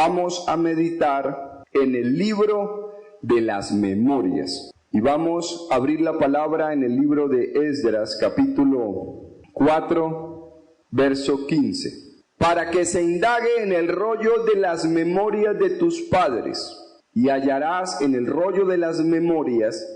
vamos a meditar en el libro de las memorias. Y vamos a abrir la palabra en el libro de Esdras, capítulo 4, verso 15. Para que se indague en el rollo de las memorias de tus padres, y hallarás en el rollo de las memorias,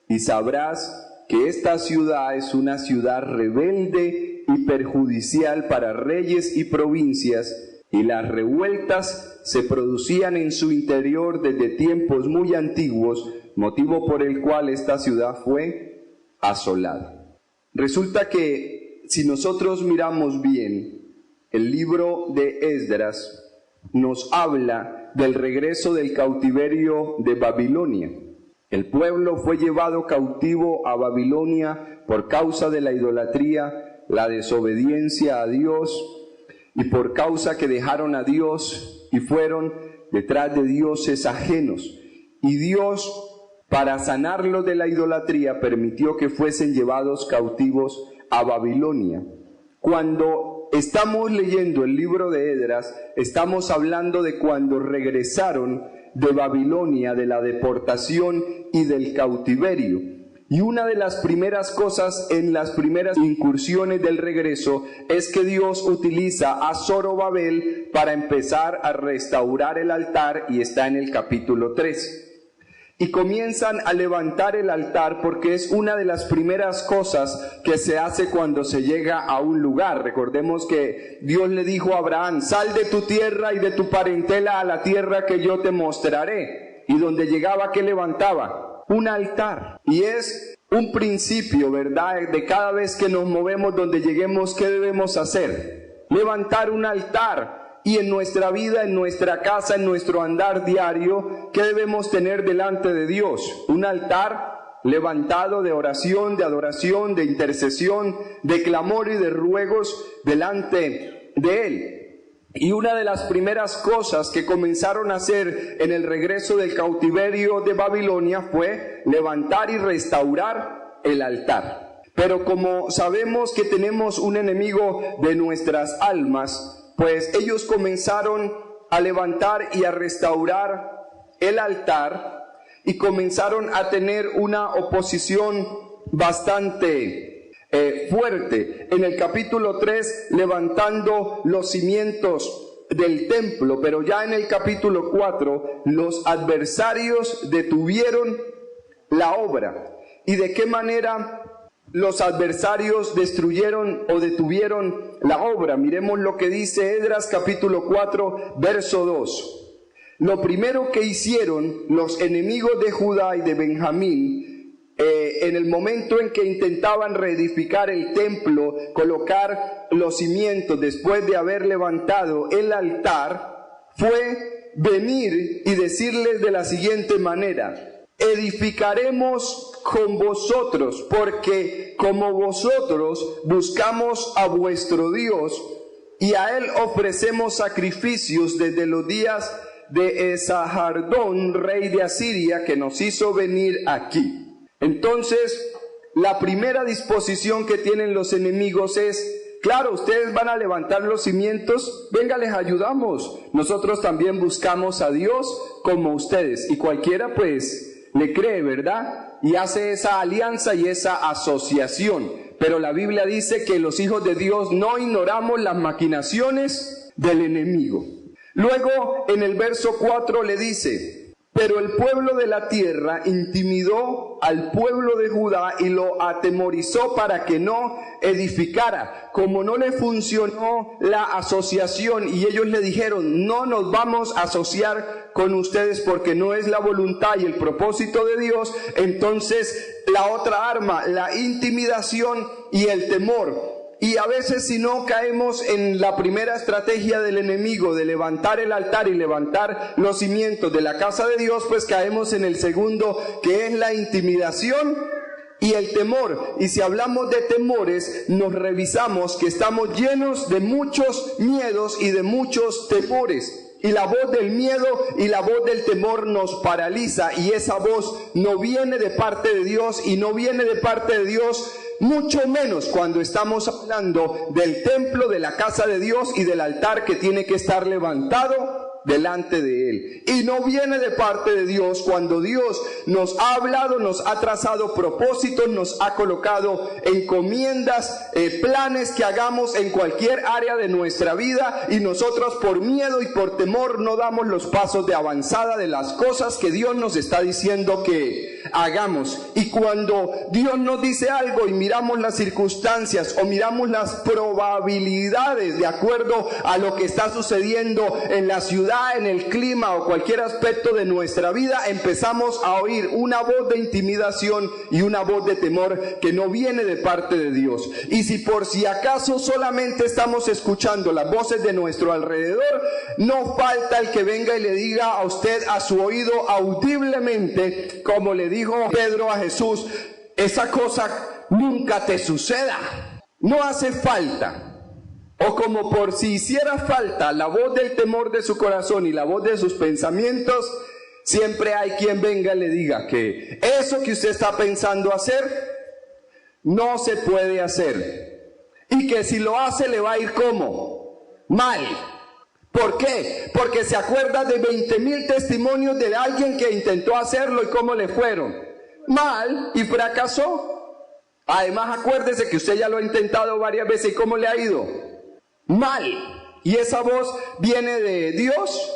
y sabrás que esta ciudad es una ciudad rebelde y perjudicial para reyes y provincias, y las revueltas se producían en su interior desde tiempos muy antiguos, motivo por el cual esta ciudad fue asolada. Resulta que si nosotros miramos bien, el libro de Esdras nos habla del regreso del cautiverio de Babilonia. El pueblo fue llevado cautivo a Babilonia por causa de la idolatría, la desobediencia a Dios, y por causa que dejaron a Dios y fueron detrás de dioses ajenos. Y Dios, para sanarlos de la idolatría, permitió que fuesen llevados cautivos a Babilonia. Cuando estamos leyendo el libro de Esdras, estamos hablando de cuando regresaron de Babilonia, de la deportación y del cautiverio. Y una de las primeras cosas en las primeras incursiones del regreso es que Dios utiliza a Zorobabel para empezar a restaurar el altar, y está en el capítulo 3. Y comienzan a levantar el altar porque es una de las primeras cosas que se hace cuando se llega a un lugar. Recordemos que Dios le dijo a Abraham: sal de tu tierra y de tu parentela a la tierra que yo te mostraré. Y donde llegaba, ¿qué levantaba? Un altar. Y es un principio, ¿verdad?, de cada vez que nos movemos, donde lleguemos, ¿qué debemos hacer? Levantar un altar. Y en nuestra vida, en nuestra casa, en nuestro andar diario, ¿qué debemos tener delante de Dios? Un altar levantado de oración, de adoración, de intercesión, de clamor y de ruegos delante de Él. Y una de las primeras cosas que comenzaron a hacer en el regreso del cautiverio de Babilonia fue levantar y restaurar el altar. Pero como sabemos que tenemos un enemigo de nuestras almas, pues ellos comenzaron a levantar y a restaurar el altar y comenzaron a tener una oposición bastante fuerte. En el capítulo 3, levantando los cimientos del templo, pero ya en el capítulo 4, los adversarios detuvieron la obra. ¿Y de qué manera los adversarios destruyeron o detuvieron la obra? Miremos lo que dice Esdras capítulo 4, verso 2. Lo primero que hicieron los enemigos de Judá y de Benjamín, en el momento en que intentaban reedificar el templo, colocar los cimientos después de haber levantado el altar, fue venir y decirles de la siguiente manera: edificaremos con vosotros, porque como vosotros buscamos a vuestro Dios, y a Él ofrecemos sacrificios desde los días de Esarhadón, rey de Asiria, que nos hizo venir aquí. Entonces, la primera disposición que tienen los enemigos es: claro, ustedes van a levantar los cimientos, venga, les ayudamos. Nosotros también buscamos a Dios como ustedes. Y cualquiera pues le cree, ¿verdad? Y hace esa alianza y esa asociación. Pero la Biblia dice que los hijos de Dios no ignoramos las maquinaciones del enemigo. Luego en el verso 4 le dice: pero el pueblo de la tierra intimidó al pueblo de Judá y lo atemorizó para que no edificara. Como no le funcionó la asociación y ellos le dijeron: no nos vamos a asociar con ustedes porque no es la voluntad y el propósito de Dios, entonces la otra arma, la intimidación y el temor. Y a veces, si no caemos en la primera estrategia del enemigo de levantar el altar y levantar los cimientos de la casa de Dios, pues caemos en el segundo, que es la intimidación y el temor. Y si hablamos de temores, nos revisamos que estamos llenos de muchos miedos y de muchos temores. Y la voz del miedo y la voz del temor nos paraliza, y esa voz no viene de parte de Dios, y no viene de parte de Dios mucho menos cuando estamos hablando del templo, de la casa de Dios y del altar que tiene que estar levantado delante de Él. Y no viene de parte de Dios cuando Dios nos ha hablado, nos ha trazado propósitos, nos ha colocado encomiendas, planes que hagamos en cualquier área de nuestra vida, y nosotros por miedo y por temor no damos los pasos de avanzada de las cosas que Dios nos está diciendo que hagamos. Y cuando Dios nos dice algo y miramos las circunstancias o miramos las probabilidades de acuerdo a lo que está sucediendo en la ciudad, en el clima o cualquier aspecto de nuestra vida, empezamos a oír una voz de intimidación y una voz de temor que no viene de parte de Dios. Y si por si acaso solamente estamos escuchando las voces de nuestro alrededor, no falta el que venga y le diga a usted a su oído audiblemente, como le dijo Pedro a Jesús: esa cosa nunca te suceda, no hace falta. O como por si hiciera falta la voz del temor de su corazón y la voz de sus pensamientos, siempre hay quien venga y le diga que eso que usted está pensando hacer no se puede hacer, y que si lo hace le va a ir ¿cómo? Mal. ¿Por qué? Porque se acuerda de 20,000 testimonios de alguien que intentó hacerlo y cómo le fueron. Mal, y fracasó. Además, acuérdese que usted ya lo ha intentado varias veces y ¿cómo le ha ido? Mal. ¿Y esa voz viene de Dios?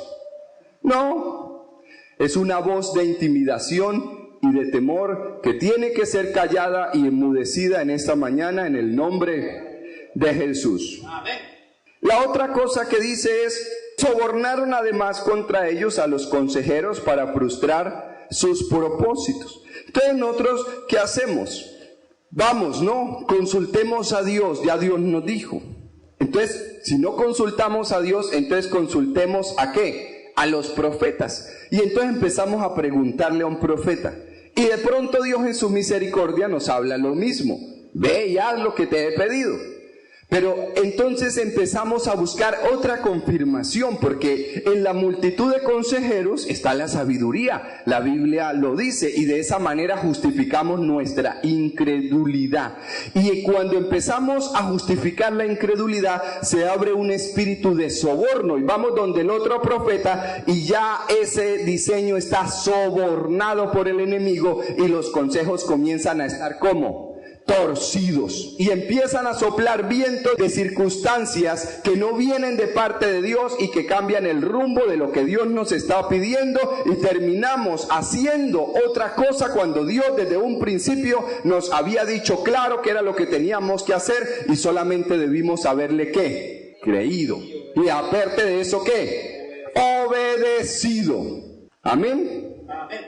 No. Es una voz de intimidación y de temor que tiene que ser callada y enmudecida en esta mañana en el nombre de Jesús. Amén. La otra cosa que dice es: sobornaron además contra ellos a los consejeros para frustrar sus propósitos. Entonces nosotros, ¿qué hacemos? Vamos, ¿no? Consultemos a Dios, ya Dios nos dijo. Entonces, si no consultamos a Dios, entonces consultemos ¿a qué? A los profetas. Y entonces empezamos a preguntarle a un profeta. Y de pronto Dios en su misericordia nos habla lo mismo. Ve y haz lo que te he pedido. Pero entonces empezamos a buscar otra confirmación, porque en la multitud de consejeros está la sabiduría. La Biblia lo dice, y de esa manera justificamos nuestra incredulidad. Y cuando empezamos a justificar la incredulidad, se abre un espíritu de soborno, y vamos donde el otro profeta, y ya ese diseño está sobornado por el enemigo, y los consejos comienzan a estar ¿cómo? Torcidos, y empiezan a soplar vientos de circunstancias que no vienen de parte de Dios y que cambian el rumbo de lo que Dios nos está pidiendo, y terminamos haciendo otra cosa cuando Dios desde un principio nos había dicho claro que era lo que teníamos que hacer, y solamente debimos haberle ¿qué? Creído, y aparte de eso ¿qué? Obedecido. Amén. Amén.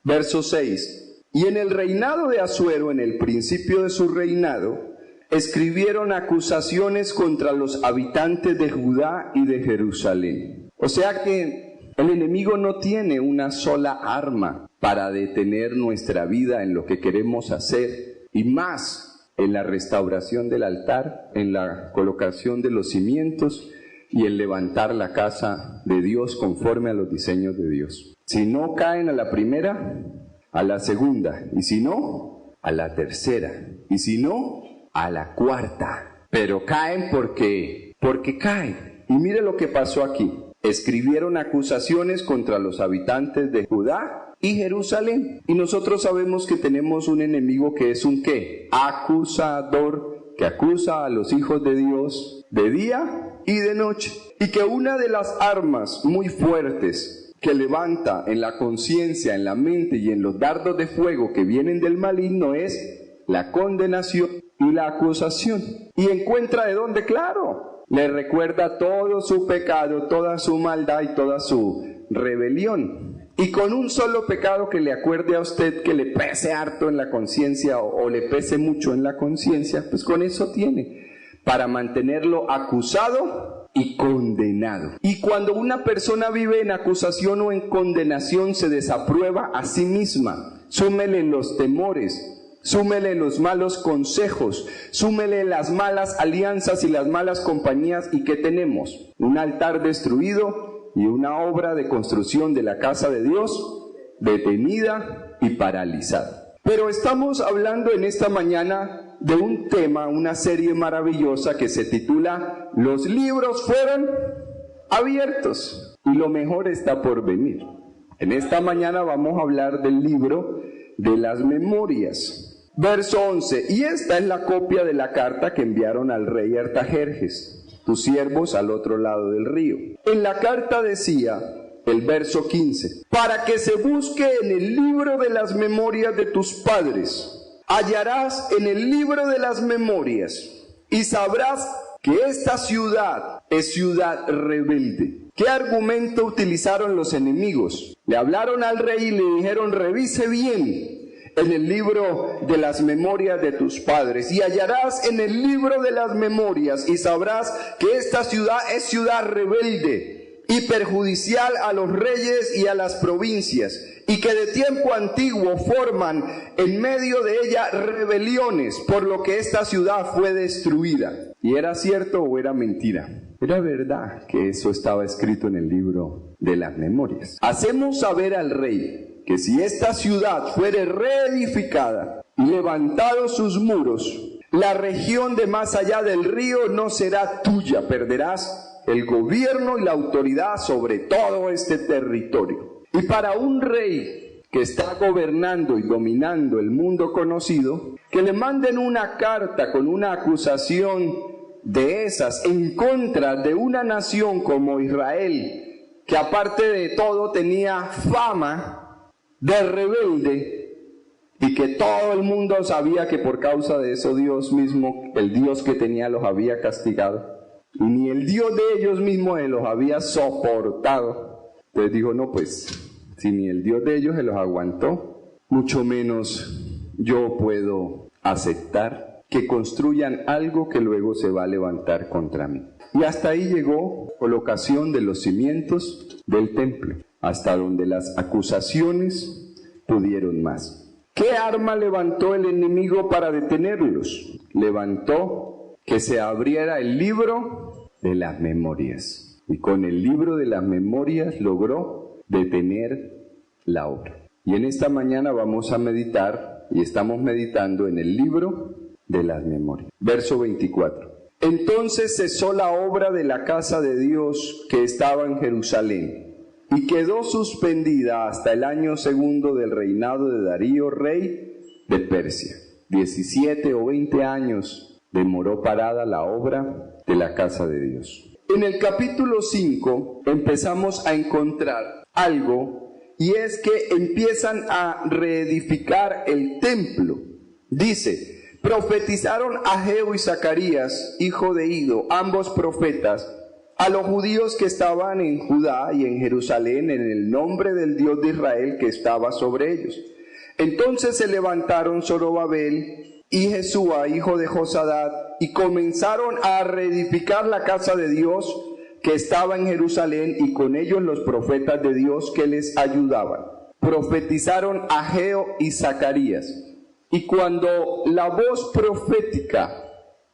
Verso 6. Y en el reinado de Asuero, en el principio de su reinado, escribieron acusaciones contra los habitantes de Judá y de Jerusalén. O sea que el enemigo no tiene una sola arma para detener nuestra vida en lo que queremos hacer, y más en la restauración del altar, en la colocación de los cimientos y en levantar la casa de Dios conforme a los diseños de Dios. Si no caen a la primera, a la segunda, y si no, a la tercera, y si no, a la cuarta. Pero caen porque caen. Y mire lo que pasó aquí. Escribieron acusaciones contra los habitantes de Judá y Jerusalén. Y nosotros sabemos que tenemos un enemigo que es un ¿qué? Acusador, que acusa a los hijos de Dios de día y de noche. Y que una de las armas muy fuertes que levanta en la conciencia, en la mente y en los dardos de fuego que vienen del maligno es la condenación y la acusación. ¿Y encuentra de dónde? Claro, le recuerda todo su pecado, toda su maldad y toda su rebelión. Y con un solo pecado que le acuerde a usted, que le pese harto en la conciencia o le pese mucho en la conciencia, pues con eso tiene para mantenerlo acusado y condenado. Y cuando una persona vive en acusación o en condenación, se desaprueba a sí misma. Súmele los temores, súmele los malos consejos, súmele las malas alianzas y las malas compañías. ¿Y qué tenemos? Un altar destruido y una obra de construcción de la casa de Dios detenida y paralizada. Pero estamos hablando en esta mañana de un tema, una serie maravillosa que se titula Los libros fueron abiertos. y lo mejor está por venir. En esta mañana vamos a hablar del libro de las memorias. Verso 11, y esta es la copia de la carta que enviaron al rey Artajerjes, tus siervos al otro lado del río. En la carta decía, el verso 15, para que se busque en el libro de las memorias de tus padres, hallarás en el libro de las memorias, y sabrás que esta ciudad es ciudad rebelde. ¿Qué argumento utilizaron los enemigos? Le hablaron al rey y le dijeron, revise bien en el libro de las memorias de tus padres, y hallarás en el libro de las memorias, y sabrás que esta ciudad es ciudad rebelde y perjudicial a los reyes y a las provincias, y que de tiempo antiguo forman en medio de ella rebeliones, por lo que esta ciudad fue destruida. ¿Y era cierto o era mentira? Era verdad que eso estaba escrito en el libro de las memorias. Hacemos saber al rey que si esta ciudad fuere reedificada y levantados sus muros, la región de más allá del río no será tuya, perderás el gobierno y la autoridad sobre todo este territorio. Y para un rey que está gobernando y dominando el mundo conocido, que le manden una carta con una acusación de esas en contra de una nación como Israel, que aparte de todo tenía fama de rebelde, y que todo el mundo sabía que por causa de eso Dios mismo, el Dios que tenía, los había castigado. Y ni el Dios de ellos mismos se los había soportado. Entonces dijo, no, pues, si ni el Dios de ellos se los aguantó, mucho menos yo puedo aceptar que construyan algo que luego se va a levantar contra mí. Y hasta ahí llegó colocación de los cimientos del templo, hasta donde las acusaciones pudieron más. ¿Qué arma levantó el enemigo para detenerlos? Levantó que se abriera el libro de las memorias. Y con el libro de las memorias logró detener la obra. Y en esta mañana vamos a meditar, y estamos meditando en el libro de las memorias. Verso 24. Entonces cesó la obra de la casa de Dios que estaba en Jerusalén, y quedó suspendida hasta el año segundo del reinado de Darío, rey de Persia. 17 o 20 años demoró parada la obra de la casa de Dios. En el capítulo 5 empezamos a encontrar algo, y es que empiezan a reedificar el templo. Dice, profetizaron Ageo y Zacarías, hijo de Ido, ambos profetas, a los judíos que estaban en Judá y en Jerusalén en el nombre del Dios de Israel que estaba sobre ellos. Entonces se levantaron Zorobabel y Jesúa, hijo de Josadat, y comenzaron a reedificar la casa de Dios que estaba en Jerusalén, y con ellos los profetas de Dios que les ayudaban. Profetizaron Ageo y Zacarías. Y cuando la voz profética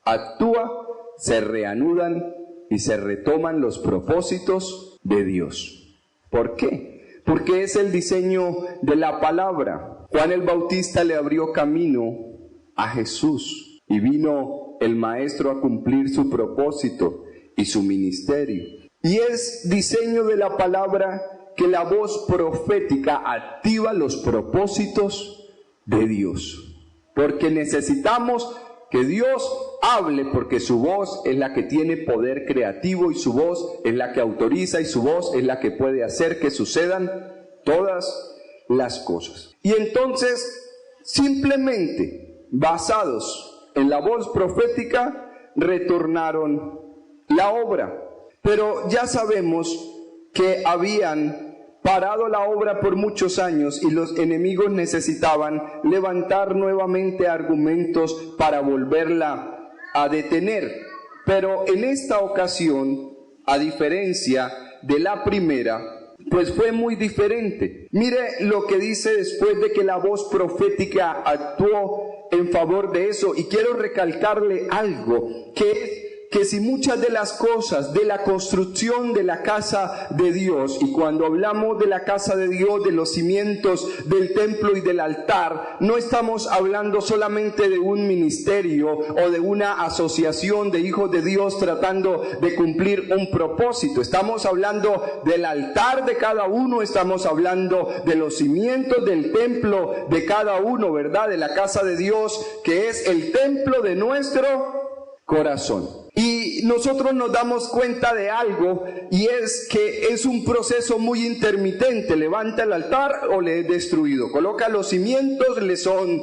actúa, se reanudan y se retoman los propósitos de Dios. ¿Por qué? Porque es el diseño de la palabra. Juan el Bautista le abrió camino a Jesús, y vino el Maestro a cumplir su propósito y su ministerio. Y es diseño de la palabra que la voz profética activa los propósitos de Dios. Porque necesitamos que Dios hable, porque su voz es la que tiene poder creativo, y su voz es la que autoriza, y su voz es la que puede hacer que sucedan todas las cosas. Y entonces, simplemente basados en la voz profética, retornaron la obra. Pero ya sabemos que habían parado la obra por muchos años, y los enemigos necesitaban levantar nuevamente argumentos para volverla a detener. Pero en esta ocasión, a diferencia de la primera, pues fue muy diferente. Mire lo que dice después de que la voz profética actuó en favor de eso, y quiero recalcarle algo, que es que si muchas de las cosas de la construcción de la casa de Dios, y cuando hablamos de la casa de Dios, de los cimientos del templo y del altar, no estamos hablando solamente de un ministerio o de una asociación de hijos de Dios tratando de cumplir un propósito. Estamos hablando del altar de cada uno, estamos hablando de los cimientos del templo de cada uno, ¿verdad? De la casa de Dios, que es el templo de nuestro corazón. Y nosotros nos damos cuenta de algo, y es que es un proceso muy intermitente. Levanta el altar o le es destruido, coloca los cimientos, le son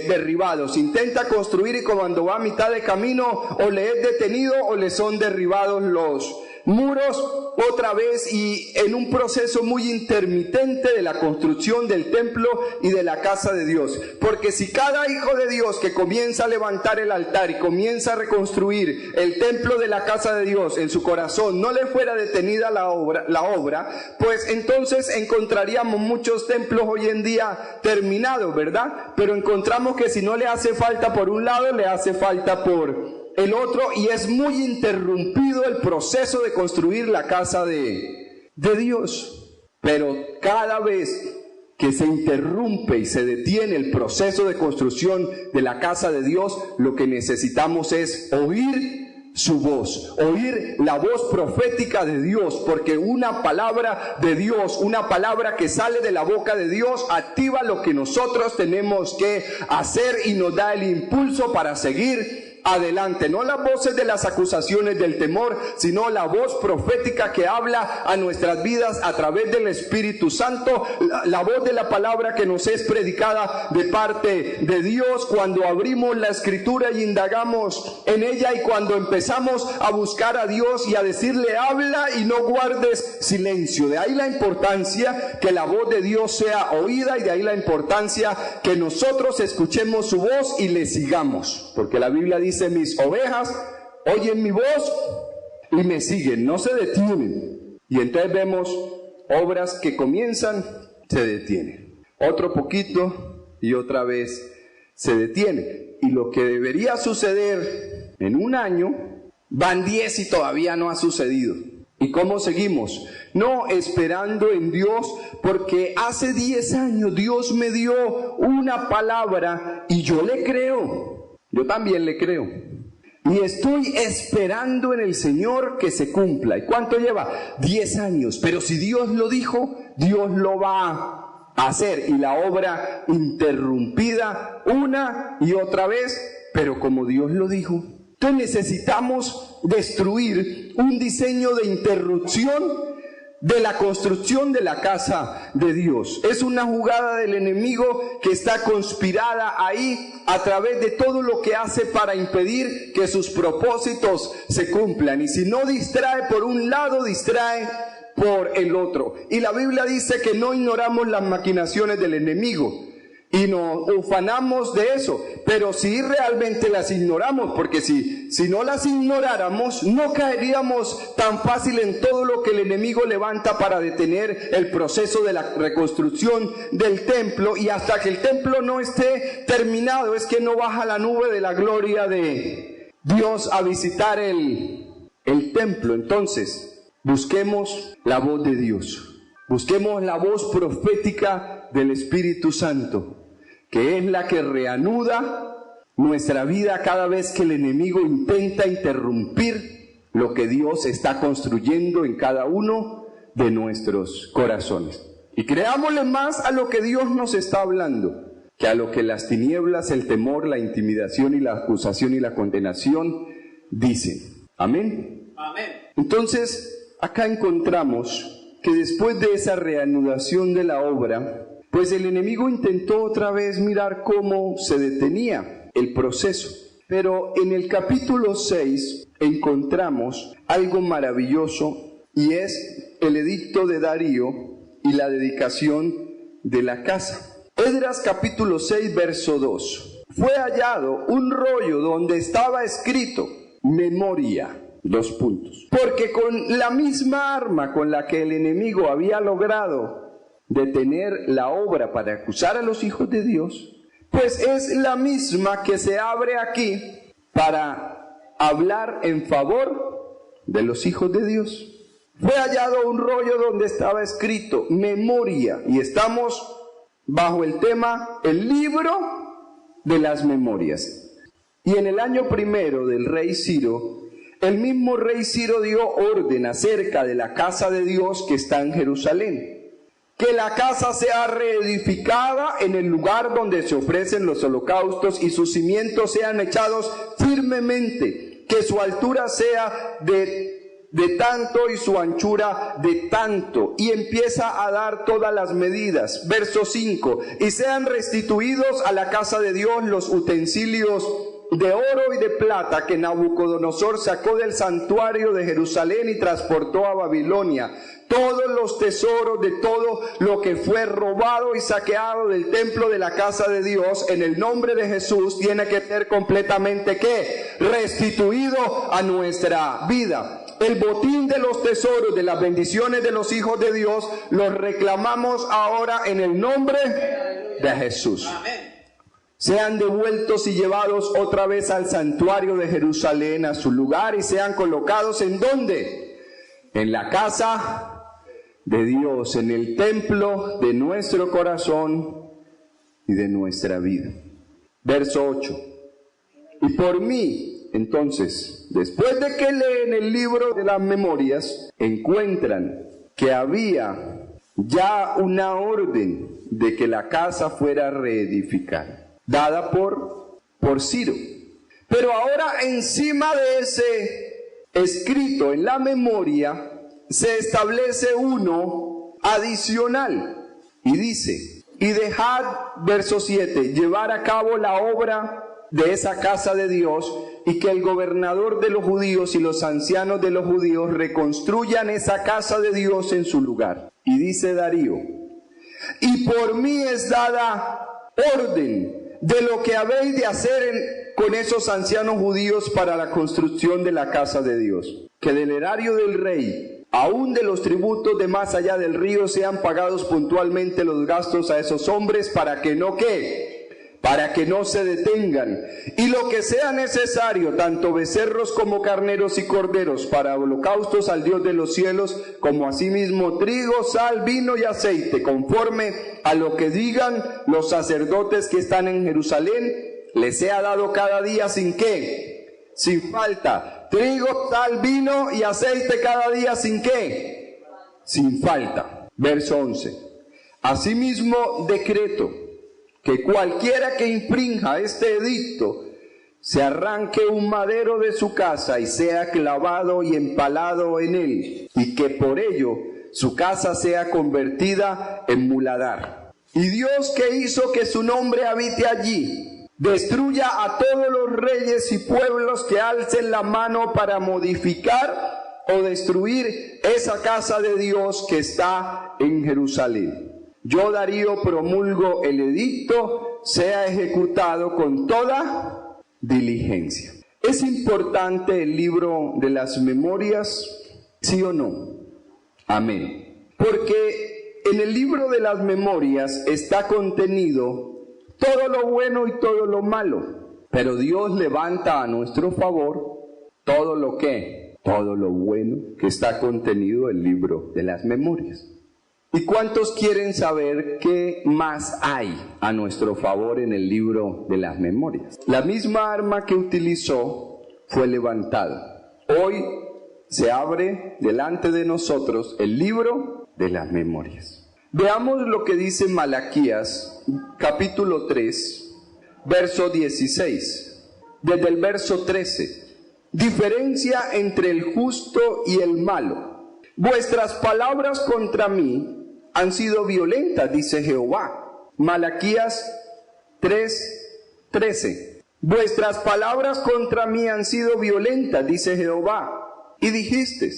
derribados, intenta construir y cuando va a mitad de camino o le es detenido o le son derribados los muros otra vez, y en un proceso muy intermitente de la construcción del templo y de la casa de Dios. Porque si cada hijo de Dios que comienza a levantar el altar y comienza a reconstruir el templo de la casa de Dios en su corazón, no le fuera detenida la obra, pues entonces encontraríamos muchos templos hoy en día terminados, ¿verdad? Pero encontramos que si no le hace falta por un lado, le hace falta por el otro, y es muy interrumpido el proceso de construir la casa de Dios. Pero cada vez que se interrumpe y se detiene el proceso de construcción de la casa de Dios, lo que necesitamos es oír su voz, oír la voz profética de Dios, porque una palabra de Dios, una palabra que sale de la boca de Dios, activa lo que nosotros tenemos que hacer y nos da el impulso para seguir adelante. No las voces de las acusaciones del temor, sino la voz profética que habla a nuestras vidas a través del Espíritu Santo, la voz de la palabra que nos es predicada de parte de Dios cuando abrimos la Escritura y indagamos en ella, y cuando empezamos a buscar a Dios y a decirle: habla y no guardes silencio. De ahí la importancia que la voz de Dios sea oída, y de ahí la importancia que nosotros escuchemos su voz y le sigamos, porque la Biblia dice: mis ovejas oyen mi voz y me siguen, no se detienen. Y entonces vemos obras que comienzan, se detienen, otro poquito y otra vez se detienen. Y lo que debería suceder en un año, van 10 y todavía no ha sucedido. ¿Y cómo seguimos? No esperando en Dios, porque hace 10 años Dios me dio una palabra y yo le creo. Yo también le creo. Y estoy esperando en el Señor que se cumpla. ¿Y cuánto lleva? 10 años. Pero si Dios lo dijo, Dios lo va a hacer. Y la obra interrumpida una y otra vez, pero como Dios lo dijo. Entonces necesitamos destruir un diseño de interrupción de la construcción de la casa de Dios. Es una jugada del enemigo que está conspirada ahí a través de todo lo que hace para impedir que sus propósitos se cumplan. Y si no distrae por un lado, distrae por el otro. Y la Biblia dice que no ignoramos las maquinaciones del enemigo y nos ufanamos de eso, pero sí realmente las ignoramos, porque si no las ignoráramos, no caeríamos tan fácil en todo lo que el enemigo levanta para detener el proceso de la reconstrucción del templo. Y hasta que el templo no esté terminado, es que no baja la nube de la gloria de Dios a visitar el templo. Entonces, busquemos la voz de Dios, busquemos la voz profética del Espíritu Santo, que es la que reanuda nuestra vida cada vez que el enemigo intenta interrumpir lo que Dios está construyendo en cada uno de nuestros corazones. Y creámosle más a lo que Dios nos está hablando, que a lo que las tinieblas, el temor, la intimidación y la acusación y la condenación dicen. Amén. Amén. Entonces, acá encontramos que después de esa reanudación de la obra, pues el enemigo intentó otra vez mirar cómo se detenía el proceso. Pero en el capítulo 6 encontramos algo maravilloso, y es el edicto de Darío y la dedicación de la casa. Esdras capítulo 6 verso 2. Fue hallado un rollo donde estaba escrito memoria. Porque con la misma arma con la que el enemigo había logrado detener la obra para acusar a los hijos de Dios, pues es la misma que se abre aquí para hablar en favor de los hijos de Dios. Fue hallado un rollo donde estaba escrito memoria, y estamos bajo el tema el libro de las memorias. Y en el año primero del rey Ciro, el mismo rey Ciro dio orden acerca de la casa de Dios que está en Jerusalén, que la casa sea reedificada en el lugar donde se ofrecen los holocaustos y sus cimientos sean echados firmemente, que su altura sea de tanto y su anchura de tanto, y empieza a dar todas las medidas. Verso 5, y sean restituidos a la casa de Dios los utensilios de oro y de plata que Nabucodonosor sacó del santuario de Jerusalén y transportó a Babilonia, todos los tesoros de todo lo que fue robado y saqueado del templo de la casa de Dios, en el nombre de Jesús, tiene que ser completamente, ¿qué? Restituido a nuestra vida. El botín de los tesoros, de las bendiciones de los hijos de Dios, los reclamamos ahora en el nombre de Jesús. Sean devueltos y llevados otra vez al santuario de Jerusalén, a su lugar, y sean colocados ¿en dónde? En la casa de Dios, en el templo de nuestro corazón y de nuestra vida. Verso 8. Y por mí, entonces, después de que leen el libro de las memorias, encuentran que había ya una orden de que la casa fuera reedificada, dada por Ciro. Pero ahora encima de ese escrito en la memoria se establece uno adicional y dice: y dejad, verso 7, llevar a cabo la obra de esa casa de Dios, y que el gobernador de los judíos y los ancianos de los judíos reconstruyan esa casa de Dios en su lugar. Y dice Darío: y por mí es dada orden de lo que habéis de hacer con esos ancianos judíos para la construcción de la casa de Dios, que del erario del rey, aún de los tributos de más allá del río, sean pagados puntualmente los gastos a esos hombres, para que no, ¿qué? Para que no se detengan, y lo que sea necesario, tanto becerros como carneros y corderos, para holocaustos al Dios de los cielos, como asimismo trigo, sal, vino y aceite, conforme a lo que digan los sacerdotes que están en Jerusalén, les sea dado cada día sin qué, sin falta. Trigo, sal, vino y aceite cada día sin qué, sin falta. Verso 11. Asimismo decreto que cualquiera que infrinja este edicto se arranque un madero de su casa y sea clavado y empalado en él, y que por ello su casa sea convertida en muladar. Y Dios, que hizo que su nombre habite allí, destruya a todos los reyes y pueblos que alcen la mano para modificar o destruir esa casa de Dios que está en Jerusalén. Yo, Darío, promulgo el edicto, sea ejecutado con toda diligencia. ¿Es importante el libro de las memorias? ¿Sí o no? Amén. Porque en el libro de las memorias está contenido todo lo bueno y todo lo malo. Pero Dios levanta a nuestro favor todo lo que, todo lo bueno que está contenido en el libro de las memorias. ¿Y cuántos quieren saber qué más hay a nuestro favor en el libro de las memorias? La misma arma que utilizó fue levantada. Hoy se abre delante de nosotros el libro de las memorias. Veamos lo que dice Malaquías, capítulo 3, verso 16. Desde el verso 13. Diferencia entre el justo y el malo. Vuestras palabras contra mí han sido violentas, dice Jehová. Malaquías 3:13. Vuestras palabras contra mí han sido violentas, dice Jehová. Y dijiste: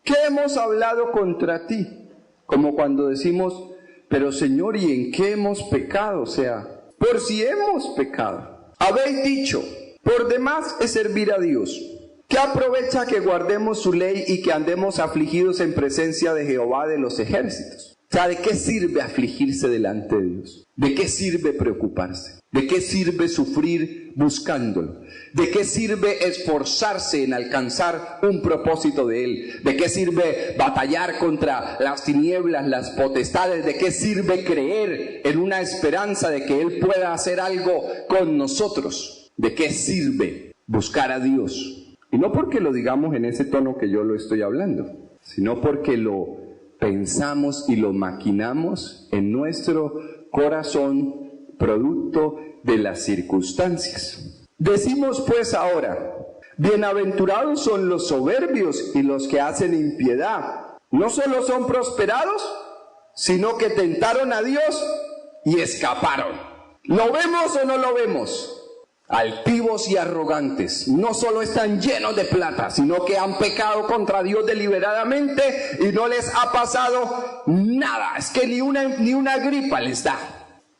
¿qué hemos hablado contra ti? Como cuando decimos: pero Señor, ¿y en qué hemos pecado? O sea, por si hemos pecado. Habéis dicho: por demás es servir a Dios. ¿Qué aprovecha que guardemos su ley y que andemos afligidos en presencia de Jehová de los ejércitos? O sea, ¿de qué sirve afligirse delante de Dios? ¿De qué sirve preocuparse? ¿De qué sirve sufrir buscándolo? ¿De qué sirve esforzarse en alcanzar un propósito de Él? ¿De qué sirve batallar contra las tinieblas, las potestades? ¿De qué sirve creer en una esperanza de que Él pueda hacer algo con nosotros? ¿De qué sirve buscar a Dios? Y no porque lo digamos en ese tono que yo lo estoy hablando, sino porque lo pensamos y lo maquinamos en nuestro corazón, producto de las circunstancias. Decimos pues ahora, bienaventurados son los soberbios y los que hacen impiedad. No solo son prosperados, sino que tentaron a Dios y escaparon. ¿Lo vemos o no lo vemos? Altivos y arrogantes, no solo están llenos de plata, sino que han pecado contra Dios deliberadamente y no les ha pasado nada. Es que ni una gripa les da.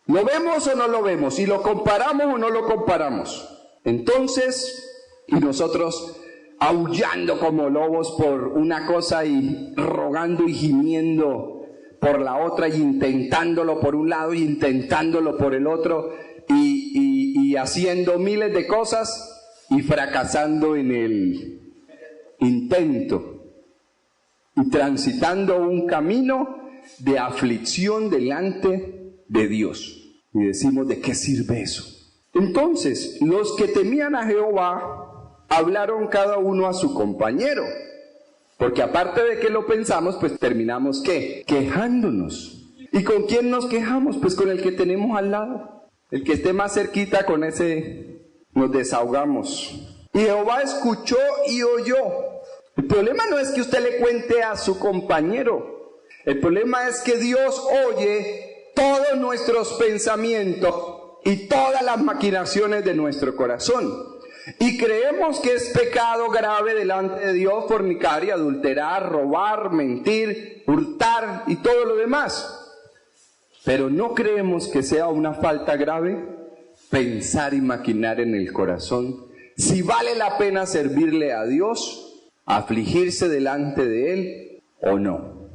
¿Lo vemos o no lo vemos? ¿Y lo comparamos o no lo comparamos? Entonces, y nosotros aullando como lobos por una cosa y rogando y gimiendo por la otra y intentándolo por un lado y intentándolo por el otro y haciendo miles de cosas y fracasando en el intento y transitando un camino de aflicción delante de Dios. Y decimos, ¿de qué sirve eso? Entonces, los que temían a Jehová hablaron cada uno a su compañero. Porque aparte de que lo pensamos, pues terminamos, ¿qué? Quejándonos. ¿Y con quién nos quejamos? Pues con el que tenemos al lado. El que esté más cerquita, con ese nos desahogamos. Y Jehová escuchó y oyó. El problema no es que usted le cuente a su compañero. El problema es que Dios oye todos nuestros pensamientos y todas las maquinaciones de nuestro corazón. Y creemos que es pecado grave delante de Dios fornicar y adulterar, robar, mentir, hurtar y todo lo demás. Pero no creemos que sea una falta grave pensar y maquinar en el corazón si vale la pena servirle a Dios, afligirse delante de Él o no.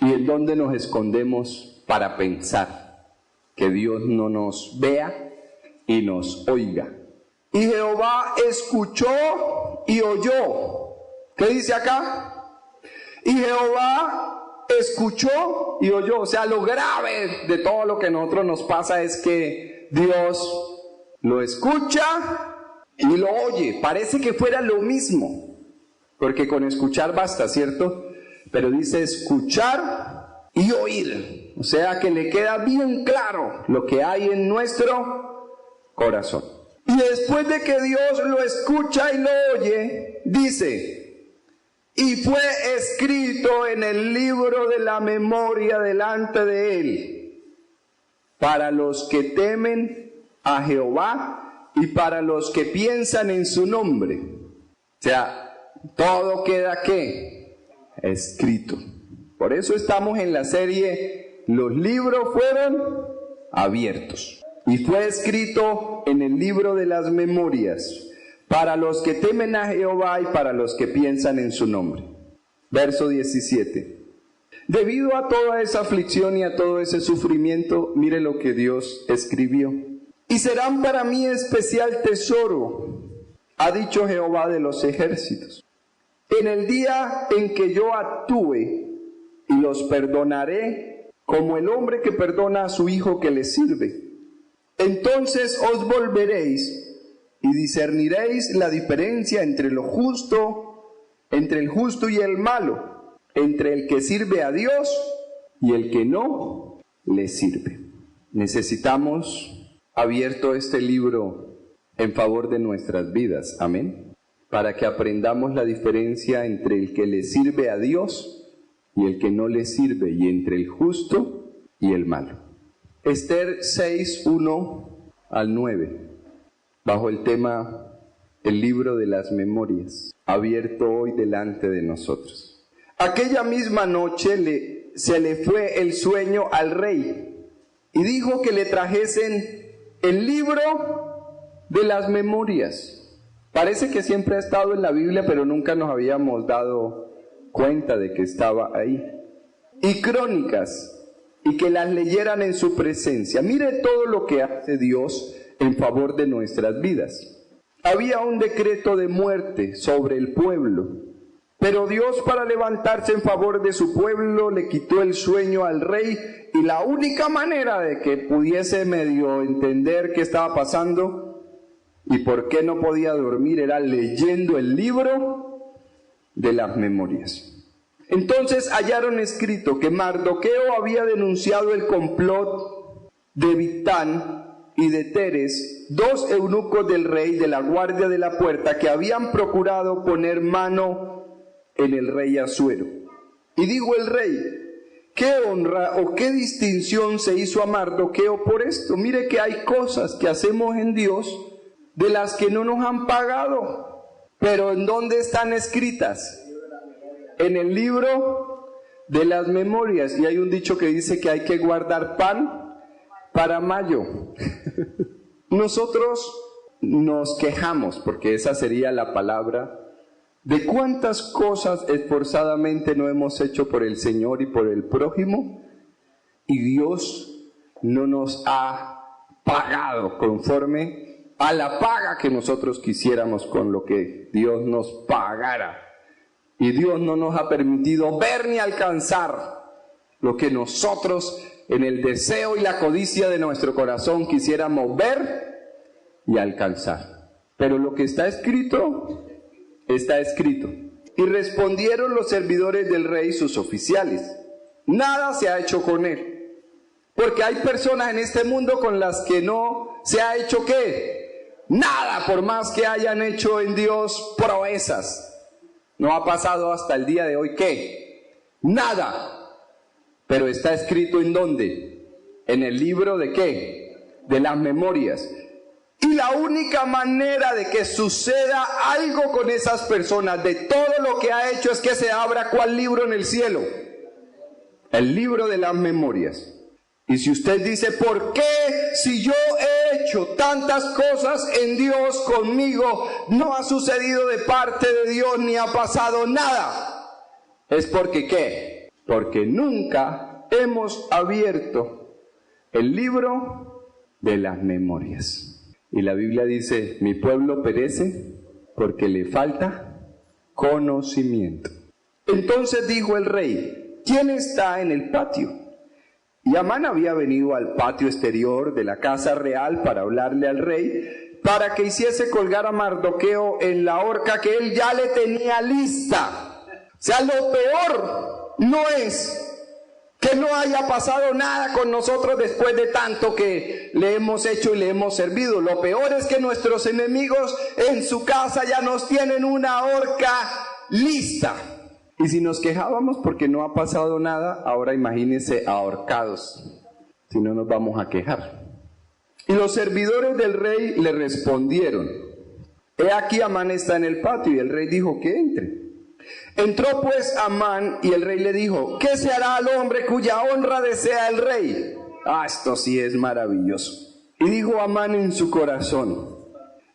Y en dónde nos escondemos para pensar que Dios no nos vea y nos oiga. Y Jehová escuchó y oyó. ¿Qué dice acá? Y Jehová escuchó y oyó. O sea, lo grave de todo lo que a nosotros nos pasa es que Dios lo escucha y lo oye. Parece que fuera lo mismo, porque con escuchar basta, ¿cierto? Pero dice escuchar y oír. O sea, que le queda bien claro lo que hay en nuestro corazón. Y después de que Dios lo escucha y lo oye, dice, y fue escrito en el libro de la memoria delante de Él, para los que temen a Jehová y para los que piensan en su nombre. O sea, todo queda ¿qué? Escrito. Por eso estamos en la serie Los libros fueron abiertos. Y fue escrito en el libro de las memorias, para los que temen a Jehová y para los que piensan en su nombre. Verso 17. Debido a toda esa aflicción y a todo ese sufrimiento, mire lo que Dios escribió. Y serán para mí especial tesoro, ha dicho Jehová de los ejércitos. En el día en que yo actúe y los perdonaré, como el hombre que perdona a su hijo que le sirve. Entonces os volveréis y discerniréis la diferencia entre el justo y el malo, entre el que sirve a Dios y el que no le sirve. Necesitamos abierto este libro en favor de nuestras vidas, amén, para que aprendamos la diferencia entre el que le sirve a Dios y el que no le sirve, y entre el justo y el malo. Esther 6, 1 al 9, bajo el tema el libro de las memorias, abierto hoy delante de nosotros. Aquella misma noche se le fue el sueño al rey y dijo que le trajesen el libro de las memorias. Parece que siempre ha estado en la Biblia, pero nunca nos habíamos dado cuenta de que estaba ahí. Y crónicas y que las leyeran en su presencia. Mire todo lo que hace Dios en favor de nuestras vidas. Había un decreto de muerte sobre el pueblo, pero Dios, para levantarse en favor de su pueblo, le quitó el sueño al rey, y la única manera de que pudiese medio entender qué estaba pasando y por qué no podía dormir era leyendo el libro de las memorias. Entonces hallaron escrito que Mardoqueo había denunciado el complot de Bigtán y de Teres, dos eunucos del rey de la guardia de la puerta, que habían procurado poner mano en el rey Asuero. Y dijo el rey: ¿qué honra o qué distinción se hizo a Mardoqueo por esto? Mire que hay cosas que hacemos en Dios de las que no nos han pagado. Pero ¿en dónde están escritas? En el libro de las memorias. Y hay un dicho que dice que hay que guardar pan para mayo. Nosotros nos quejamos, porque esa sería la palabra, de cuántas cosas esforzadamente no hemos hecho por el Señor y por el prójimo, y Dios no nos ha pagado conforme a la paga que nosotros quisiéramos con lo que Dios nos pagara. Y Dios no nos ha permitido ver ni alcanzar lo que nosotros, en el deseo y la codicia de nuestro corazón, quisiéramos ver y alcanzar. Pero lo que está escrito, está escrito. Y respondieron los servidores del rey, sus oficiales: nada se ha hecho con él. Porque hay personas en este mundo con las que no se ha hecho ¿qué? Nada, por más que hayan hecho en Dios proezas. No ha pasado hasta el día de hoy ¿qué? Nada. Pero está escrito ¿en dónde? En el libro de ¿qué? De las memorias. Y la única manera de que suceda algo con esas personas, de todo lo que ha hecho, es que se abra ¿cuál libro en el cielo? El libro de las memorias. Y si usted dice: ¿por qué, si yo he hecho tantas cosas en Dios conmigo, no ha sucedido de parte de Dios ni ha pasado nada? Es porque ¿qué? Porque nunca hemos abierto el libro de las memorias. Y la Biblia dice: mi pueblo perece porque le falta conocimiento. Entonces dijo el rey: ¿quién está en el patio? Y Amán había venido al patio exterior de la casa real para hablarle al rey, para que hiciese colgar a Mardoqueo en la horca que él ya le tenía lista. O sea, lo peor no es que no haya pasado nada con nosotros después de tanto que le hemos hecho y le hemos servido. Lo peor es que nuestros enemigos en su casa ya nos tienen una horca lista. Y si nos quejábamos porque no ha pasado nada, ahora imagínense ahorcados, si no nos vamos a quejar. Y los servidores del rey le respondieron: he aquí Amán está en el patio. Y el rey dijo que entre. Entró pues Amán, y el rey le dijo: ¿qué se hará al hombre cuya honra desea el rey? Esto sí es maravilloso. Y dijo Amán en su corazón: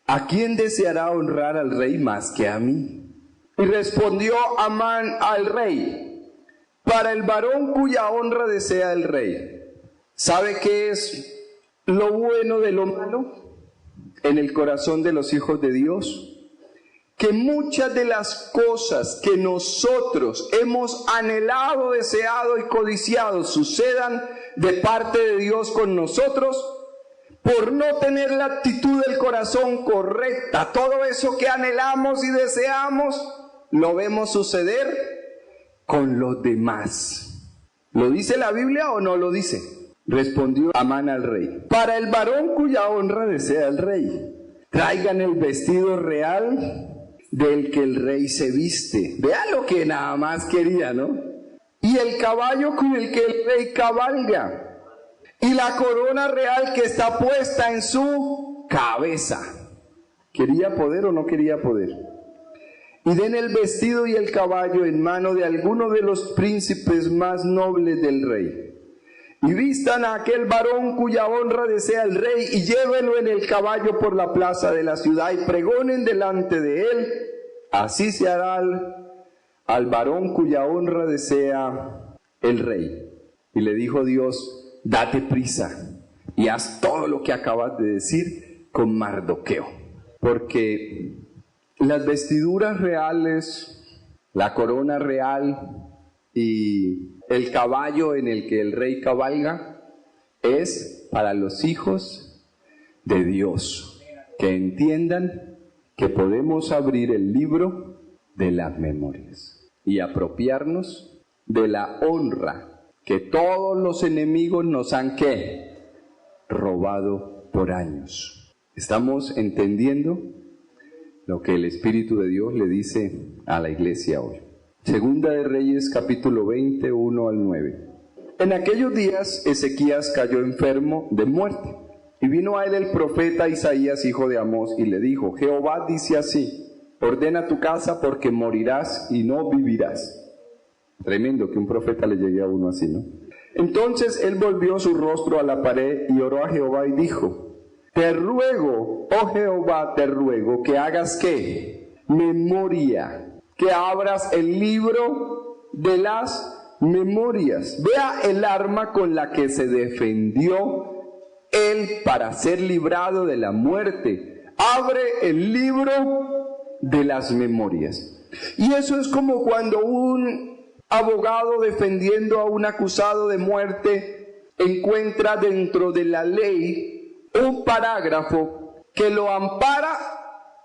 ¿a quién deseará honrar al rey más que a mí? Y respondió Amán al rey: para el varón cuya honra desea el rey. ¿Sabe qué es lo bueno de lo malo en el corazón de los hijos de Dios? Que muchas de las cosas que nosotros hemos anhelado, deseado y codiciado sucedan de parte de Dios con nosotros, por no tener la actitud del corazón correcta. Todo eso que anhelamos y deseamos lo vemos suceder con los demás. ¿Lo dice la Biblia o no lo dice? Respondió Amán al rey: para el varón cuya honra desea el rey, traigan el vestido real del que el rey se viste. Vea lo que nada más quería, ¿no? Y el caballo con el que el rey cabalga, y la corona real que está puesta en su cabeza. ¿Quería poder o no quería poder? Y den el vestido y el caballo en mano de alguno de los príncipes más nobles del rey. Y vistan a aquel varón cuya honra desea el rey, y llévenlo en el caballo por la plaza de la ciudad, y pregonen delante de él: así se hará al varón cuya honra desea el rey. Y le dijo Dios, date prisa y haz todo lo que acabas de decir con Mardoqueo. Porque las vestiduras reales, la corona real y el caballo en el que el rey cabalga es para los hijos de Dios, que entiendan que podemos abrir el libro de las memorias y apropiarnos de la honra que todos los enemigos nos han robado por años. ¿Estamos entendiendo lo que el Espíritu de Dios le dice a la iglesia hoy? Segunda de Reyes, capítulo 20, 1 al 9. En aquellos días Ezequías cayó enfermo de muerte, y vino a él el profeta Isaías, hijo de Amós, y le dijo, Jehová dice así, ordena tu casa porque morirás y no vivirás. Tremendo que un profeta le llegue a uno así, ¿no? Entonces él volvió su rostro a la pared y oró a Jehová y dijo, te ruego, oh Jehová, te ruego que hagas ¿qué? Memoria, que abras el libro de las memorias. Vea el arma con la que se defendió él para ser librado de la muerte. Abre el libro de las memorias. Y eso es como cuando un abogado defendiendo a un acusado de muerte encuentra dentro de la ley un parágrafo que lo ampara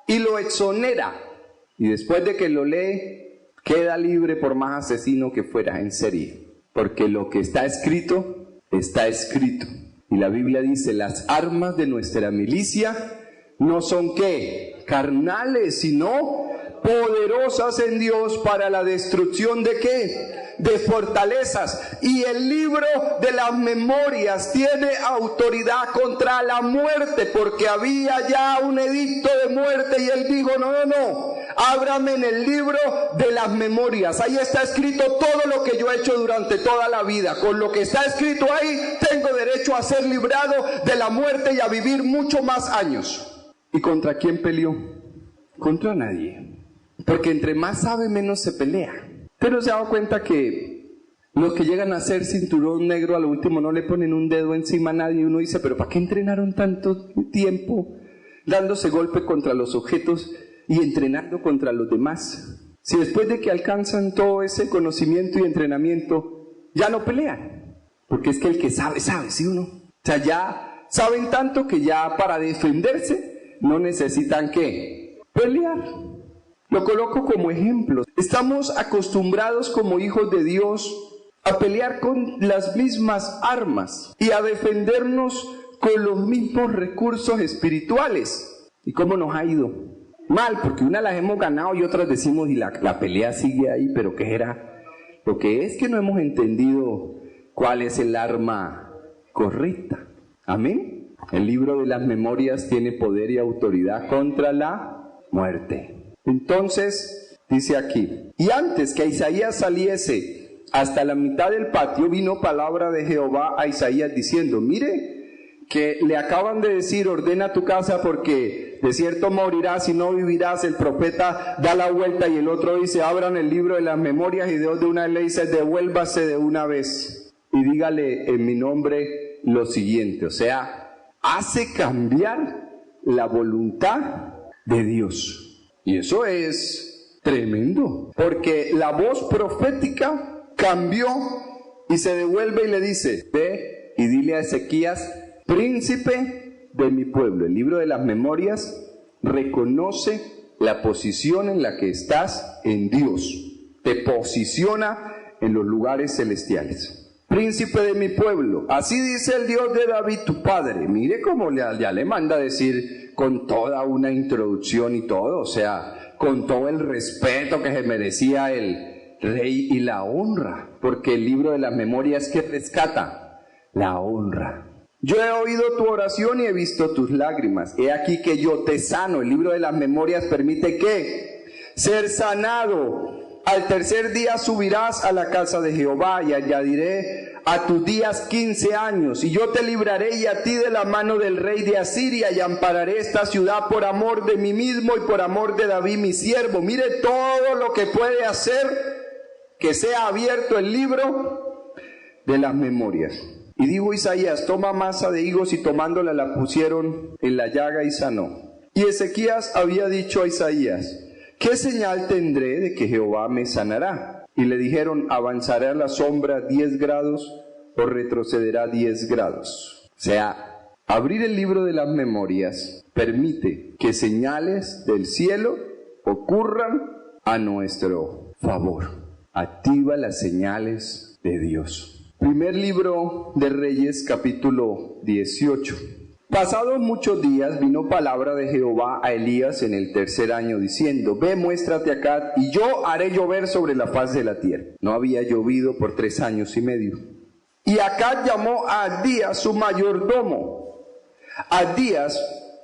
y lo exonera. Y después de que lo lee, queda libre por más asesino que fuera en serie. Porque lo que está escrito, está escrito. Y la Biblia dice, las armas de nuestra milicia no son ¿qué? Carnales, sino poderosas en Dios para la destrucción de ¿qué? De fortalezas. Y el libro de las memorias tiene autoridad contra la muerte, porque había ya un edicto de muerte y él dijo, no, ábrame en el libro de las memorias. Ahí está escrito todo lo que yo he hecho durante toda la vida. Con lo que está escrito ahí, tengo derecho a ser librado de la muerte y a vivir mucho más años. ¿Y contra quién peleó? Contra nadie. Porque entre más sabe, menos se pelea. Pero se ha dado cuenta que los que llegan a ser cinturón negro, a lo último no le ponen un dedo encima a nadie. Y uno dice, ¿pero para qué entrenaron tanto tiempo dándose golpe contra los objetos y entrenando contra los demás? Si después de que alcanzan todo ese conocimiento y entrenamiento, ya no pelean. Porque es que el que sabe, ¿sí o no? O sea, ya saben tanto que ya para defenderse no necesitan ¿qué? Pelear. Lo coloco como ejemplo. Estamos acostumbrados como hijos de Dios a pelear con las mismas armas y a defendernos con los mismos recursos espirituales. ¿Y cómo nos ha ido? Mal, porque unas las hemos ganado y otras decimos, y la pelea sigue ahí, pero ¿qué era? Lo que es que no hemos entendido cuál es el arma correcta. Amén. El libro de las memorias tiene poder y autoridad contra la muerte. Entonces, dice aquí, y antes que Isaías saliese hasta la mitad del patio, vino palabra de Jehová a Isaías diciendo, mire, que le acaban de decir, ordena tu casa porque de cierto morirás y no vivirás. El profeta da la vuelta y el otro dice, abran el libro de las memorias, y Dios de una vez le dice, devuélvase de una vez y dígale en mi nombre lo siguiente. O sea, hace cambiar la voluntad de Dios. Y eso es tremendo, porque la voz profética cambió y se devuelve y le dice, ve y dile a Ezequías, príncipe de mi pueblo. El libro de las memorias reconoce la posición en la que estás en Dios, te posiciona en los lugares celestiales. Príncipe de mi pueblo, así dice el Dios de David tu padre. Mire cómo ya le manda a decir con toda una introducción y todo, o sea, con todo el respeto que se merecía el rey y la honra, porque el libro de las memorias que rescata la honra. Yo he oído tu oración y he visto tus lágrimas. He aquí que yo te sano. El libro de las memorias permite que ser sanado. Al tercer día subirás a la casa de Jehová y añadiré a tus días 15 años. Y yo te libraré y a ti de la mano del rey de Asiria y ampararé esta ciudad por amor de mí mismo y por amor de David mi siervo. Mire todo lo que puede hacer que sea abierto el libro de las memorias. Y dijo Isaías: toma masa de higos, y tomándola la pusieron en la llaga y sanó. Y Ezequías había dicho a Isaías: ¿qué señal tendré de que Jehová me sanará? Y le dijeron: ¿avanzará la sombra 10 grados o retrocederá 10 grados? O sea, abrir el libro de las memorias permite que señales del cielo ocurran a nuestro favor. Activa las señales de Dios. Primer libro de Reyes, capítulo 18. Pasados muchos días vino palabra de Jehová a Elías en el 3er año, diciendo: ve, muéstrate acá, y yo haré llover sobre la faz de la tierra. No había llovido por 3 años y medio. Y Acab llamó a Abdías su mayordomo. Abdías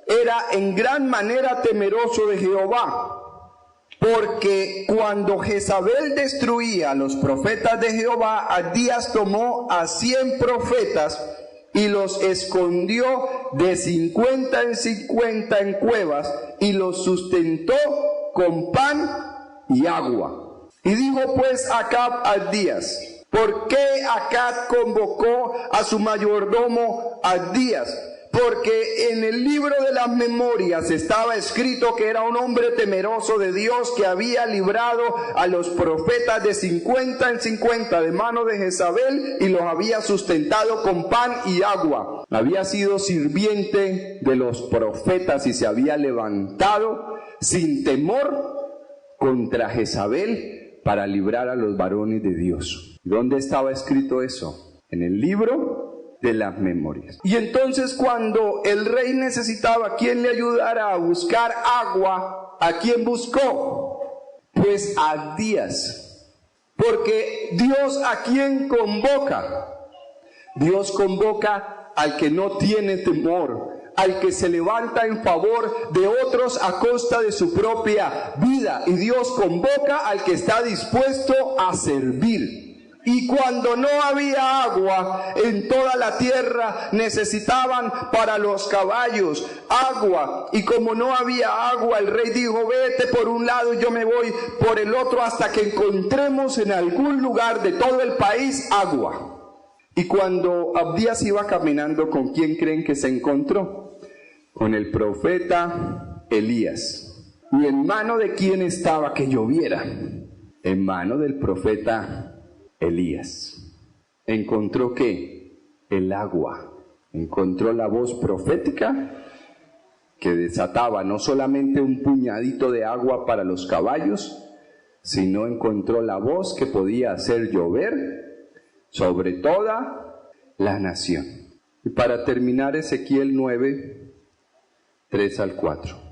era en gran manera temeroso de Jehová, porque cuando Jezabel destruía a los profetas de Jehová, Abdías tomó a 100 profetas y los escondió de 50 en 50 en cuevas, y los sustentó con pan y agua. Y dijo pues Acab a Abdías: ¿por qué Acab convocó a su mayordomo Abdías? Porque en el libro de las memorias estaba escrito que era un hombre temeroso de Dios, que había librado a los profetas de 50 en 50 de mano de Jezabel, y los había sustentado con pan y agua. Había sido sirviente de los profetas y se había levantado sin temor contra Jezabel para librar a los varones de Dios. ¿Dónde estaba escrito eso? En el libro de las memorias. Y entonces, cuando el rey necesitaba quien le ayudara a buscar agua, ¿a quién buscó? Pues a Abdías. Porque Dios, ¿a quién convoca? Dios convoca al que no tiene temor, al que se levanta en favor de otros a costa de su propia vida. Y Dios convoca al que está dispuesto a servir. Y cuando no había agua en toda la tierra, necesitaban para los caballos agua. Y como no había agua, el rey dijo: vete por un lado y yo me voy por el otro, hasta que encontremos en algún lugar de todo el país agua. Y cuando Abdías iba caminando, ¿con quién creen que se encontró? Con el profeta Elías. ¿Y en mano de quién estaba que lloviera? En mano del profeta Elías. ¿Encontró qué? El agua. Encontró la voz profética que desataba no solamente un puñadito de agua para los caballos, sino encontró la voz que podía hacer llover sobre toda la nación. Y para terminar, Ezequiel 9, 3 al 4.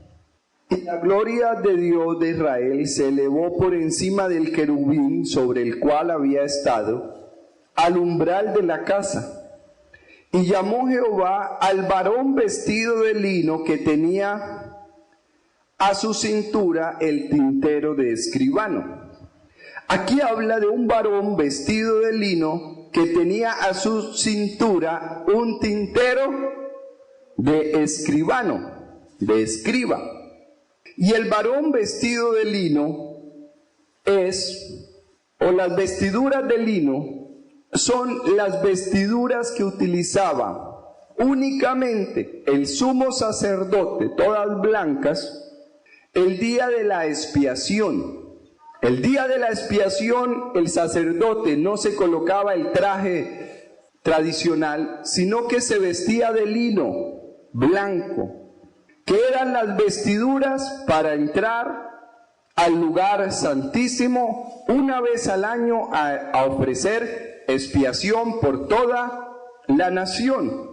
Y la gloria de Dios de Israel se elevó por encima del querubín sobre el cual había estado, al umbral de la casa. Y llamó Jehová al varón vestido de lino que tenía a su cintura el tintero de escribano. Aquí habla de un varón vestido de lino que tenía a su cintura un tintero de escribano, de escriba. Y el varón vestido de lino o las vestiduras de lino, son las vestiduras que utilizaba únicamente el sumo sacerdote, todas blancas, el día de la expiación. El día de la expiación, el sacerdote no se colocaba el traje tradicional, sino que se vestía de lino blanco, que eran las vestiduras para entrar al lugar santísimo una vez al año a ofrecer expiación por toda la nación.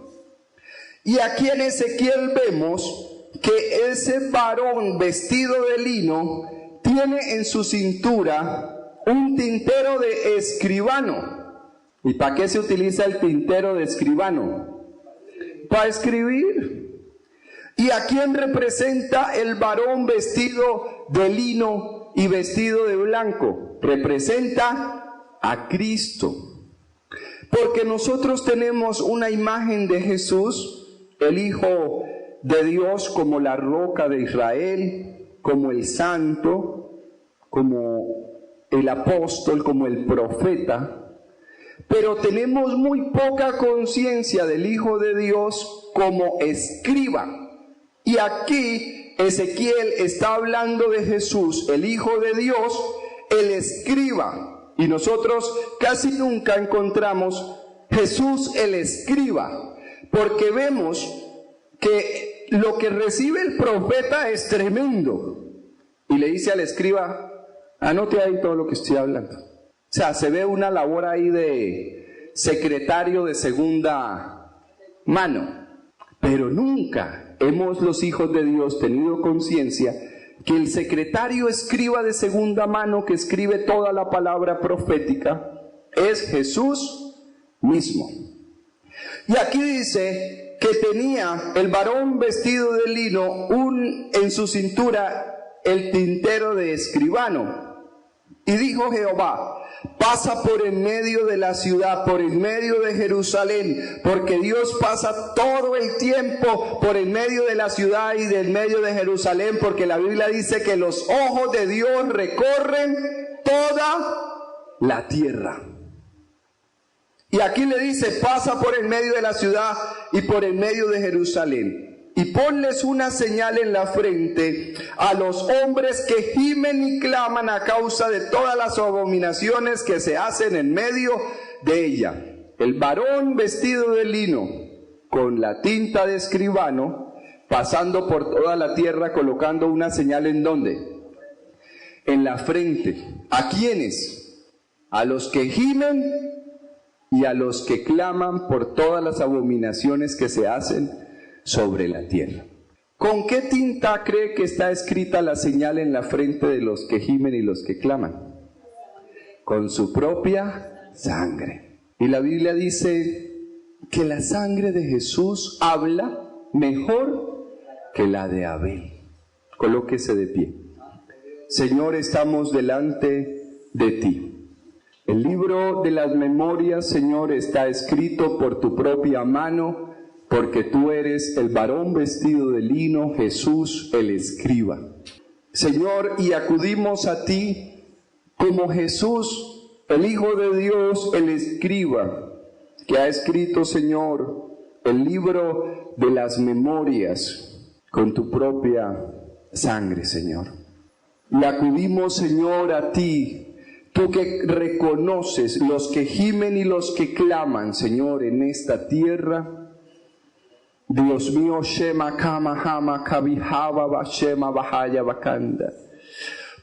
Y aquí en Ezequiel vemos que ese varón vestido de lino tiene en su cintura un tintero de escribano. ¿Y para qué se utiliza el tintero de escribano? Para escribir. ¿Y a quién representa el varón vestido de lino y vestido de blanco? Representa a Cristo. Porque nosotros tenemos una imagen de Jesús, el Hijo de Dios, como la roca de Israel, como el santo, como el apóstol, como el profeta. pero tenemos muy poca conciencia del Hijo de Dios como escriba. Y aquí Ezequiel está hablando de Jesús, el Hijo de Dios, el escriba. Y nosotros casi nunca encontramos Jesús el escriba, porque vemos que lo que recibe el profeta es tremendo. Y le dice al escriba, anote ahí todo lo que estoy hablando. O sea, se ve una labor ahí de secretario de segunda mano. Pero nunca hemos los hijos de Dios tenido conciencia que el secretario escriba de segunda mano que escribe toda la palabra profética es Jesús mismo. Y aquí dice que tenía el varón vestido de lino en su cintura el tintero de escribano. Y dijo Jehová, pasa por en medio de la ciudad, por en medio de Jerusalén, porque Dios pasa todo el tiempo por en medio de la ciudad y del medio de Jerusalén, porque la Biblia dice que los ojos de Dios recorren toda la tierra. Y aquí le dice, pasa por en medio de la ciudad y por en medio de Jerusalén. Y ponles una señal en la frente a los hombres que gimen y claman a causa de todas las abominaciones que se hacen en medio de ella. El varón vestido de lino, con la tinta de escribano, pasando por toda la tierra, colocando una señal ¿en dónde? En la frente. ¿A quiénes? A los que gimen y a los que claman por todas las abominaciones que se hacen sobre la tierra. ¿Con qué tinta cree que está escrita la señal en la frente de los que gimen y los que claman? Con su propia sangre. Y la Biblia dice que la sangre de Jesús habla mejor que la de Abel. Colóquese de pie. Señor, estamos delante de ti. El libro de las memorias, Señor, está escrito por tu propia mano, porque tú eres el varón vestido de lino, Jesús el escriba. Señor, y acudimos a ti como Jesús, el Hijo de Dios, el escriba, que ha escrito, Señor, el libro de las memorias con tu propia sangre, Señor. Y acudimos, Señor, a ti, tú que reconoces los que gimen y los que claman, Señor, en esta tierra. Dios mío, Shema Kama Hama Kabihaba Bashema Bahaya Bakanda,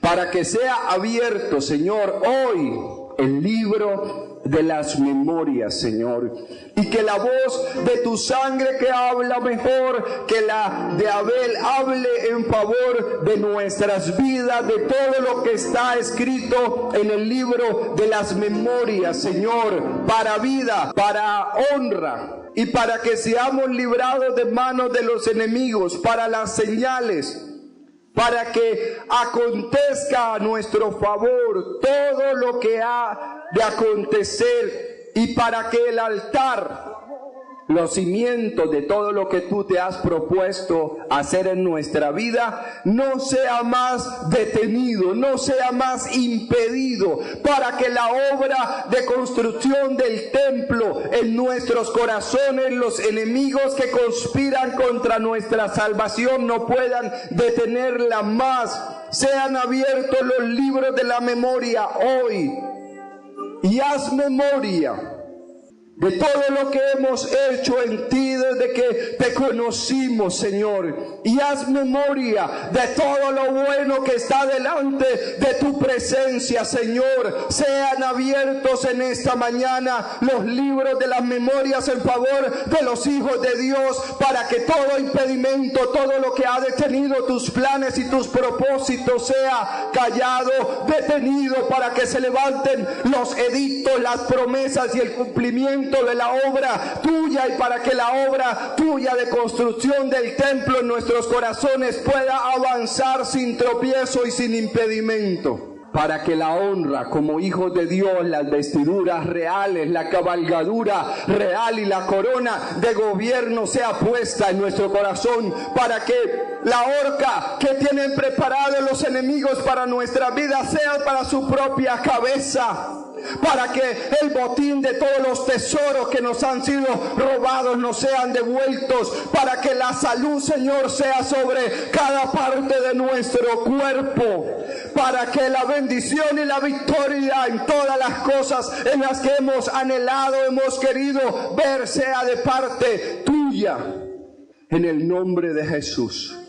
para que sea abierto, Señor, hoy el libro de las memorias, Señor, y que la voz de tu sangre que habla mejor que la de Abel hable en favor de nuestras vidas, de todo lo que está escrito en el libro de las memorias, Señor, para vida, para honra, y para que seamos librados de manos de los enemigos, para las señales, para que acontezca a nuestro favor todo lo que ha de acontecer, y para que el altar, los cimientos de todo lo que tú te has propuesto hacer en nuestra vida, no sea más detenido, no sea más impedido, para que la obra de construcción del templo en nuestros corazones, los enemigos que conspiran contra nuestra salvación no puedan detenerla más. Sean abiertos los libros de la memoria hoy, y haz memoria de todo lo que hemos hecho en ti desde que te conocimos, Señor. Y haz memoria de todo lo bueno que está delante de tu presencia, Señor. Sean abiertos en esta mañana los libros de las memorias en favor de los hijos de Dios, para que todo impedimento, todo lo que ha detenido tus planes y tus propósitos sea callado, detenido, para que se levanten los edictos, las promesas y el cumplimiento de la obra tuya, y para que la obra tuya de construcción del templo en nuestros corazones pueda avanzar sin tropiezo y sin impedimento. Para que la honra como hijos de Dios, las vestiduras reales, la cabalgadura real y la corona de gobierno sea puesta en nuestro corazón, para que la horca que tienen preparado los enemigos para nuestra vida sea para su propia cabeza. para que el botín de todos los tesoros que nos han sido robados nos sean devueltos, para que la salud, Señor, sea sobre cada parte de nuestro cuerpo, para que la bendición y la victoria en todas las cosas en las que hemos anhelado, hemos querido ver, sea de parte tuya, en el nombre de Jesús.